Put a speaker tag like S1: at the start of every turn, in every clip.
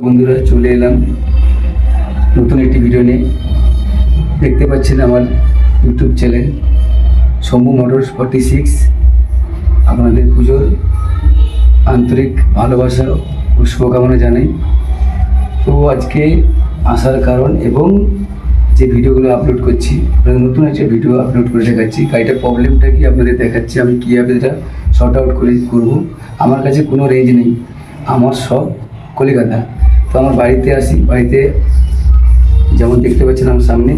S1: বন্ধুরা চলে এলাম নতুন একটি ভিডিও নিয়ে। দেখতে পাচ্ছেন আমার ইউটিউব চ্যানেল শম্ভু মোটরস 46। আপনাদের পুজোর আন্তরিক ভালোবাসা ও শুভকামনা জানাই। তো আজকে আসার কারণ এবং যে ভিডিওগুলো আপলোড করছি, নতুন একটা ভিডিও আপলোড করে দেখাচ্ছি। গাড়িটার প্রবলেমটা কি আপনাদের দেখাচ্ছি, আমি কীভাবে এটা শর্ট আউট করে করবো। আমার কাছে কোনো রেঞ্জ নেই, আমার সব কলিকাতা। তো আমার বাড়িতে আসি, বাড়িতে যেমন দেখতে পাচ্ছেন আমার সামনে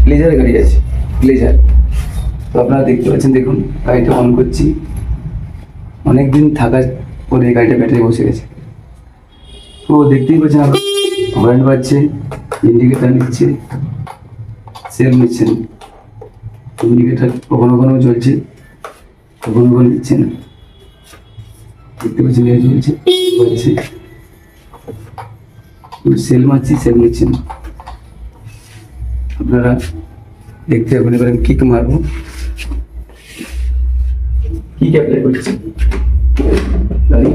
S1: প্লেজার গাড়ি আছে, প্লেজার। তো আপনারা দেখতে পাচ্ছেন, দেখুন গাড়িটা অন করছি। অনেক দিন থাকার পরে গাড়িটা ব্যাটারি বসে গেছে। তো দেখতেই পাচ্ছেন হর্ন বাজছে, ইন্ডিকেটার নিচ্ছে, সেল নিচ্ছে না। ইন্ডিকেটার কখনো কখনো জ্বলছে, কখনো কখনো নিচ্ছে না। দেখতে পাচ্ছেন এই জ্বলছে, বাজছে, সেল মারছি, সেল নিচ্ছে না। আপনারা দেখতে পাবেন। এবার আমি কিক মারবো, কিক অ্যাপ্লাই করছি গাড়ি।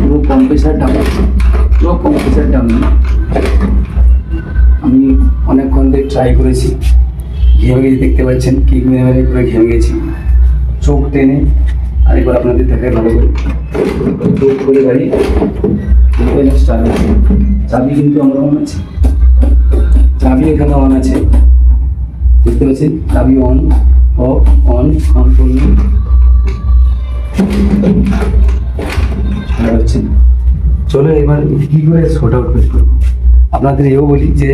S1: পুরো কম্প্রেসার ডাউন, পুরো কম্প্রেসার ডাউন। আমি অনেকক্ষণ ধরে ট্রাই করেছি, ঘেমে গেছি। দেখতে পাচ্ছেন কিক মেরে মেরে পুরো ঘেমে গেছি, চোখ টেনে। আরেকবার আপনাদের দেখায় ভালো করে, চোখ করে গাড়ি স্টার্ট আছে। চাবি কিন্তু আমার অন আছে, চাবি এখানে অন আছে, দেখতে পাচ্ছেন। চাবি অন, অফ, অন, অন করলে স্টার্ট হচ্ছে। চলো এবার কী করে শর্ট আউট করবো। আপনাদের এও বলি যে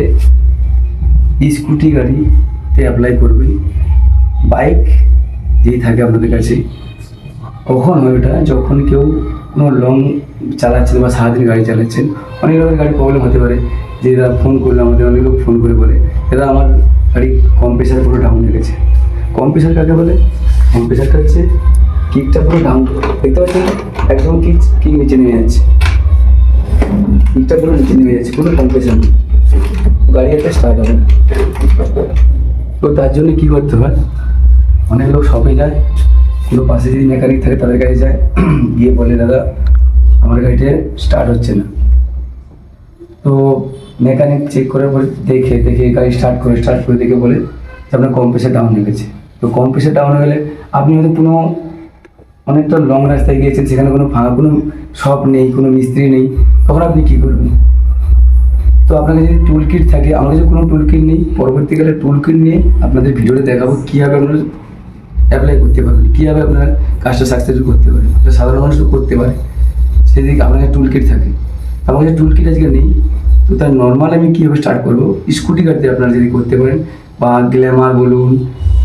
S1: স্কুটি গাড়িতে অ্যাপ্লাই করবেন। বাইক যেই থাকে আপনাদের কাছে, কখন হয় ওটা, যখন কেউ কোনো লং চালাচ্ছেন বা সারাদিন গাড়ি চালাচ্ছেন। অনেক লোকের গাড়ি প্রবলেম হতে পারে, যে এরা ফোন করলে, আমাদের অনেক লোক ফোন করে বলে এরা আমার গাড়ি কম্প্রেসার পুরো ডাউন হয়ে গেছে। কম্প্রেসার কাকে বলে? কম্প্রেসারটা হচ্ছে কিকটা পুরো ডাউন, দেখতে পাচ্ছেন একদম কিক নিচে নেমে যাচ্ছে, কিকটা পুরো নিচে নেমে যাচ্ছে, পুরো কম্প্রেসার নেই, গাড়ি একটা স্টার্ট হবে না। তো তার জন্য কী করতে হয়, অনেক লোক শপে যায়, কোনো পাশে যদি মেকানিক থাকে তাদের কাছে যায়, গিয়ে বলে দাদা আমার গাড়িটা স্টার্ট হচ্ছে না। তো মেকানিক চেক করে বলে, দেখে গাড়ি স্টার্ট করে দেখে বলে যে আপনার কম্প্রেসার ডাউন হয়ে গেছে। তো কম্প্রেসার ডাউন হয়ে গেলে আপনি হয়তো কোনো অনেকটা লং রাস্তায় গিয়েছেন, সেখানে কোনো ফাঁকা কোনো শপ নেই, কোনো মিস্ত্রি নেই, তখন আপনি কী করবেন? তো আপনার কাছে যদি টুল কিট থাকে, আমার কাছে কোনো টুল কিট নেই, পরবর্তীকালে টুল কিট নিয়ে আপনাদের ভিডিওতে দেখাবো কীভাবে আপনারা অ্যাপ্লাই করতে পারবেন, কীভাবে আপনারা কাজটা সাকসেসফুল করতে পারেন। সাধারণ মানুষও করতে পারে, সেদিকে আপনার কাছে টুল কিট থাকে। আমার কাছে টুল কিট আজকে নেই। তো তার নর্মাল আমি কীভাবে স্টার্ট করবো, স্কুটি গাড়িতে আপনারা যদি করতে পারেন, বা গ্ল্যামার বলুন,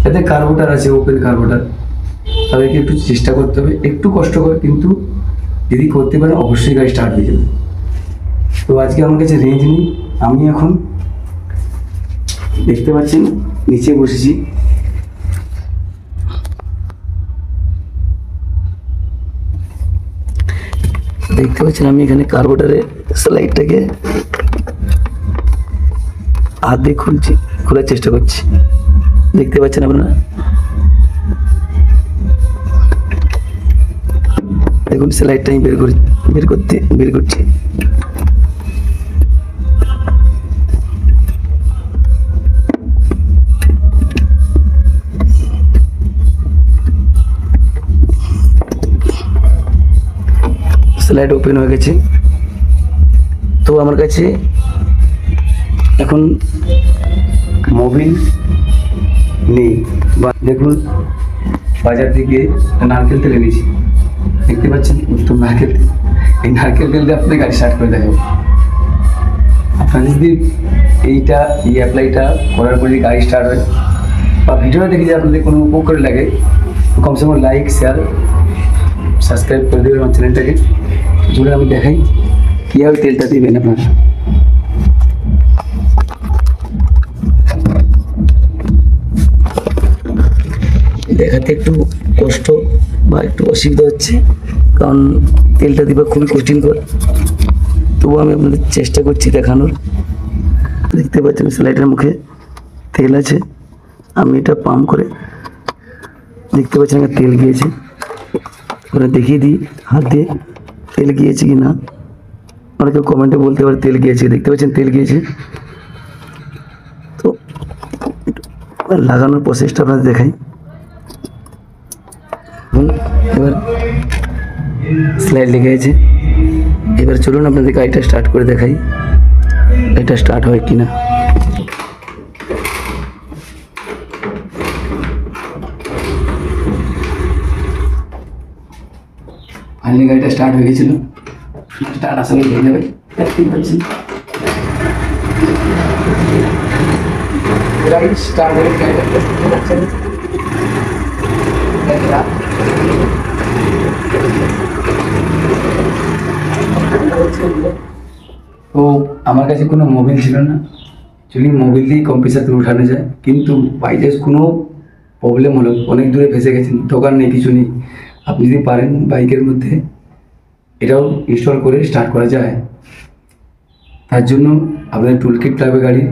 S1: যাতে কার্বোটার আছে, ওপেন কার্বোটার, তাদেরকে একটু চেষ্টা করতে হবে, একটু কষ্ট করে, কিন্তু যদি করতে পারেন অবশ্যই গাড়ি স্টার্ট হয়ে যাবে। তো আজকে আমার কাছে রেঞ্জ নেই, আমি এখন দেখতে পাচ্ছেন নিচে বসেছি। দেখতে পাচ্ছেন আমি এখানে কার্বোটারে স্লাইডটাকে হাত দিয়ে খোলার চেষ্টা করছি। দেখতে পাচ্ছেন আপনারা, দেখুন স্লাইডটা আমি বের করছি। স্লাইড ওপেন হয়ে গেছে। তো আমার কাছে এখন মোবিল নেই, বা দেখুন বাজার থেকে নারকেল তেল এনেছি, দেখতে পাচ্ছেন উত্তম নারকেল তেল। এই নারকেল তেল দিয়ে আপনি গাড়ি স্টার্ট করে দেখাবো। আপনার যদি এই অ্যাপ্লাইটা করার পরে গাড়ি স্টার্ট হয়, বা ভিডিওটা দেখে যদি আপনাদের কোনো উপকার লাগে, কমসে কম লাইক, শেয়ার, সাবস্ক্রাইব করে দেবেন আমার চ্যানেলটাকে। জুড়ে আমি দেখাই কীভাবে তেলটা দেবেন আপনারা। দেখাতে একটু কষ্ট বা একটু অসুবিধা হচ্ছে, কারণ তেলটা দিবা খুবই কঠিনকর। তবুও আমি আপনাদের চেষ্টা করছি দেখানোর। দেখতে পাচ্ছেন স্লাইডের মুখে তেল আছে, আমি এটা পাম্প করে দেখতে পাচ্ছেন তেল গিয়েছে, ওরা দেখিয়ে দিই হাত দিয়ে। তেল গিয়েছে কি না, অনেকে কমেন্টে বলতে পারে তেল গিয়েছে। দেখতে পাচ্ছেন তেল গিয়েছে। তো লাগানোর প্রসেসটা আপনাদের দেখাই। এবার স্লাইড লেগে গেছে। এবার চলুন আপনাদের গাড়িটা স্টার্ট করে দেখাই, এটা স্টার্ট হয় কিনা। ফাইনালি গাড়িটা স্টার্ট হয়ে গেছিল। স্টার্ট আসলে হয়ে যাবে, দেখতেই পাচ্ছেন গাড়ি স্টার্ট হয়ে তো আমার কাছে কোনো মোবিল ছিল না। অ্যাকচুয়ালি মোবিল দিয়েই কম্প্রেসার উঠানো যায়, কিন্তু বাইচান্স কোনো প্রবলেম হলো, অনেক দূরে ফেসে গেছেন, দোকান নেই, কিছু নেই, আপনি যদি পারেন বাইকের মধ্যে এটাও ইনস্টল করে স্টার্ট করা যায়। তার জন্য আপনাদের টুল কিট লাগবে। গাড়ির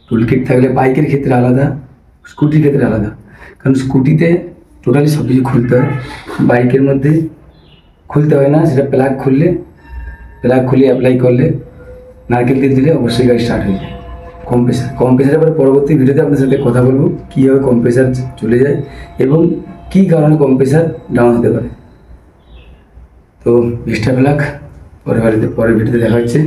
S1: টুল কিট থাকলে বাইকের ক্ষেত্রে আলাদা, স্কুটির ক্ষেত্রে আলাদা। কারণ স্কুটিতে টোটালি সব কিছু খুলতে হয়, বাইকের মধ্যে খুলতে হয় না। সেটা প্লাগ খুললে, প্লাগ খুলে অ্যাপ্লাই করলে, নারকেল তেল দিলে অবশ্যই গাড়ি স্টার্ট হয়ে যায়। কম্প্রেসারের পরে পরবর্তী ভিডিওতে আপনার সাথে কথা বলবো কীভাবে কম্প্রেসার চলে যায় এবং কী কারণে কম্প্রেসার ডাউন হতে পারে। তো বেস্ট অফ লাক, পরের ভিডিওতে দেখা হচ্ছে।